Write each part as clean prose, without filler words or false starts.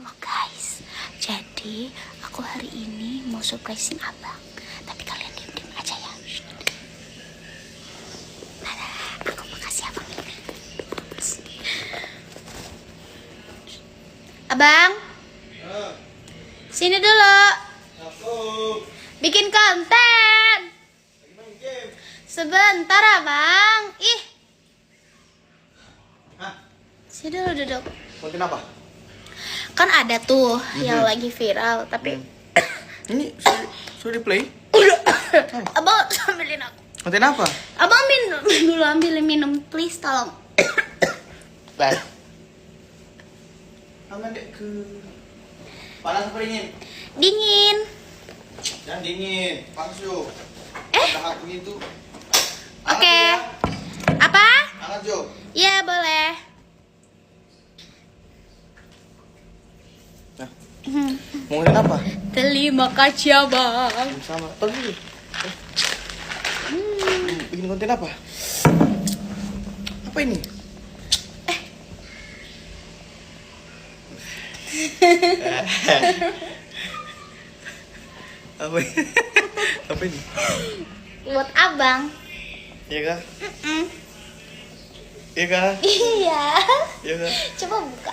Halo guys, jadi aku hari ini mau surprisein abang. Tapi kalian diem-diem aja ya. Nah, aku mau kasih abang ini. Abang, sini dulu. Bikin konten. Sebentar abang. Ih. Sini dulu duduk. Konten apa? Kan ada tuh yang lagi viral, tapi Ini sudah di play? abang ambilin aku. Konten apa? Abang dulu ambilin minum, please tolong. Baik. Aman dek ke. Panas apa dingin? Dingin. Jangan dingin, panas yuk. Hangat begitu. Oke. Apa? Hangat yuk. Ya boleh. Nah, mau ngomongin apa? Terima kasih abang. Sama. Tunggu. Bikin konten apa? Apa ini? Apa ini? Apa ini? Buat abang. Iya kah? Iya kah? Iya. Iya kah? Coba buka.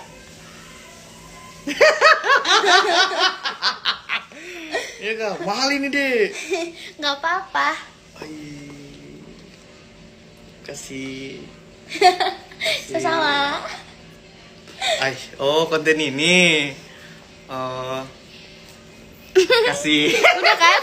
Iya kah? Mahal ini deh. Nggak apa-apa. Kasih. Sesama. Oh konten ini. Oh. Kasih. Udah kan?